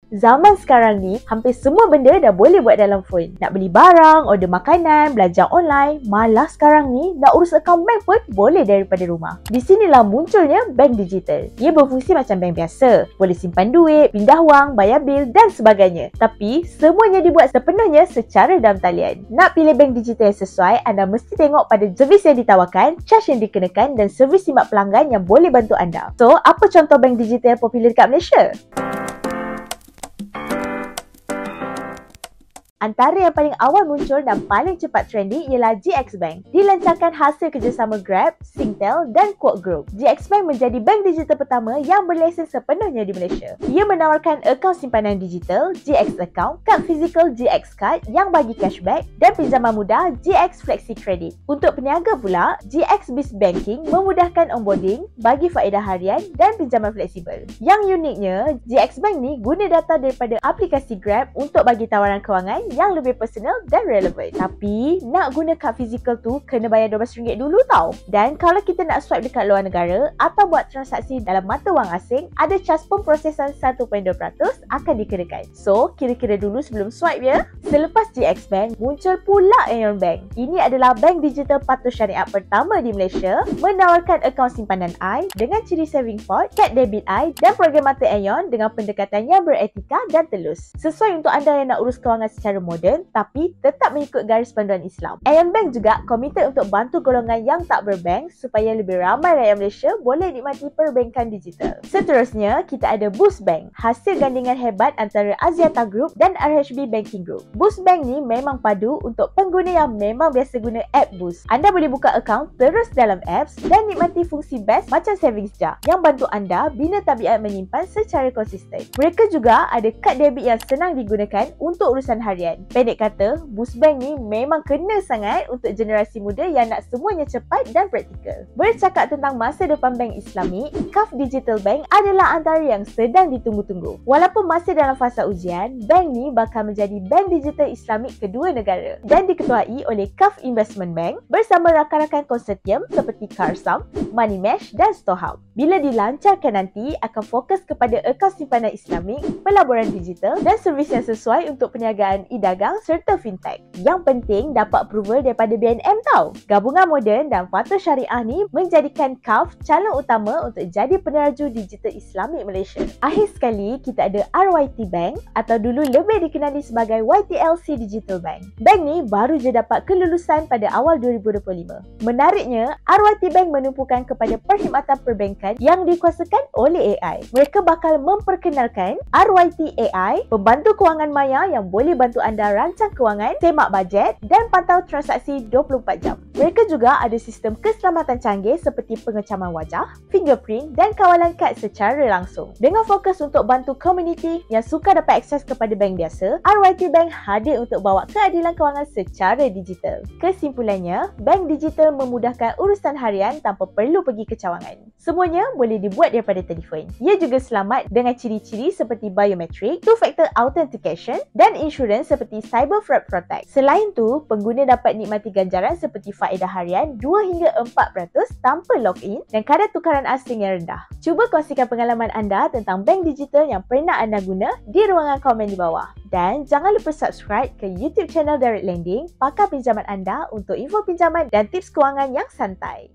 Zaman sekarang ni, hampir semua benda dah boleh buat dalam phone. Nak beli barang, order makanan, belajar online, malah sekarang ni nak urus akaun bank pun boleh daripada rumah. Di sinilah munculnya bank digital. Ia berfungsi macam bank biasa. Boleh simpan duit, pindah wang, bayar bil dan sebagainya. Tapi, semuanya dibuat sepenuhnya secara dalam talian. Nak pilih bank digital yang sesuai, anda mesti tengok pada servis yang ditawarkan, charge yang dikenakan dan servis simak pelanggan yang boleh bantu anda. So, apa contoh bank digital yang popular dekat Malaysia? Antara yang paling awal muncul dan paling cepat trending ialah GX Bank. Dilancarkan hasil kerjasama Grab, Singtel dan Quote Group. GX Bank menjadi bank digital pertama yang berlesen sepenuhnya di Malaysia. Ia menawarkan akaun simpanan digital, GX Account, kad fizikal GX Card yang bagi cashback dan pinjaman mudah GX Flexi Credit. Untuk peniaga pula, GX Biz Banking memudahkan onboarding, bagi faedah harian dan pinjaman fleksibel. Yang uniknya, GX Bank ni guna data daripada aplikasi Grab untuk bagi tawaran kewangan yang lebih personal dan relevan. Tapi, nak guna kad fizikal tu kena bayar RM12 dulu tau. Dan kalau kita nak swipe dekat luar negara atau buat transaksi dalam mata wang asing, ada cas pemprosesan 1.2% akan dikenakan. So, kira-kira dulu sebelum swipe ya. Selepas GX Bank, muncul pula Aeon Bank. Ini adalah bank digital patuh syariat pertama di Malaysia, menawarkan akaun simpanan I dengan ciri saving port, kad debit I dan program mata Aeon dengan pendekatan yang beretika dan telus. Sesuai untuk anda yang nak urus kewangan secara moden tapi tetap mengikut garis panduan Islam. Aeon Bank juga komited untuk bantu golongan yang tak berbank supaya lebih ramai rakyat Malaysia boleh nikmati perbankan digital. Seterusnya, kita ada Boost Bank, hasil gandingan hebat antara Axiata Group dan RHB Banking Group. Boost Bank ni memang padu untuk pengguna yang memang biasa guna app Boost. Anda boleh buka akaun terus dalam apps dan nikmati fungsi best macam savings jar yang bantu anda bina tabiat menyimpan secara konsisten. Mereka juga ada kad debit yang senang digunakan untuk urusan harian. Pendek kata, Boost Bank ni memang kena sangat untuk generasi muda yang nak semuanya cepat dan praktikal. Bercakap tentang masa depan bank Islamik, KAF Digital Bank adalah antara yang sedang ditunggu-tunggu. Walaupun masih dalam fasa ujian, bank ni bakal menjadi bank digital Islamik kedua negara dan diketuai oleh KAF Investment Bank bersama rakan-rakan konsortium seperti Karsam, Moneymesh dan Stohub. Bila dilancarkan nanti, akan fokus kepada akaun simpanan Islamik, pelaburan digital dan servis yang sesuai untuk perniagaan dagang serta fintech. Yang penting dapat approval daripada BNM tau. Gabungan moden dan patuh syariah ni menjadikan KAF calon utama untuk jadi peneraju digital Islamik Malaysia. Akhir sekali, kita ada RYT Bank atau dulu lebih dikenali sebagai YTLC Digital Bank. Bank ni baru je dapat kelulusan pada awal 2025. Menariknya, RYT Bank menumpukan kepada perkhidmatan perbankan yang dikuasakan oleh AI. Mereka bakal memperkenalkan RYT AI, pembantu kewangan maya yang boleh bantu anda rancang kewangan, semak bajet dan pantau transaksi 24 jam. Mereka juga ada sistem keselamatan canggih seperti pengecaman wajah, fingerprint dan kawalan kad secara langsung. Dengan fokus untuk bantu komuniti yang suka dapat akses kepada bank biasa, RYT Bank hadir untuk bawa keadilan kewangan secara digital. Kesimpulannya, bank digital memudahkan urusan harian tanpa perlu pergi ke cawangan. Semuanya boleh dibuat daripada telefon. Ia juga selamat dengan ciri-ciri seperti biometrik, two-factor authentication dan insurans seperti Cyber Fraud Protect. Selain tu, pengguna dapat nikmati ganjaran seperti faedah harian 2 hingga 4% tanpa login dan kadar tukaran asing yang rendah. Cuba kongsikan pengalaman anda tentang bank digital yang pernah anda guna di ruangan komen di bawah. Dan jangan lupa subscribe ke YouTube channel Direct Lending, pakar pinjaman anda untuk info pinjaman dan tips kewangan yang santai.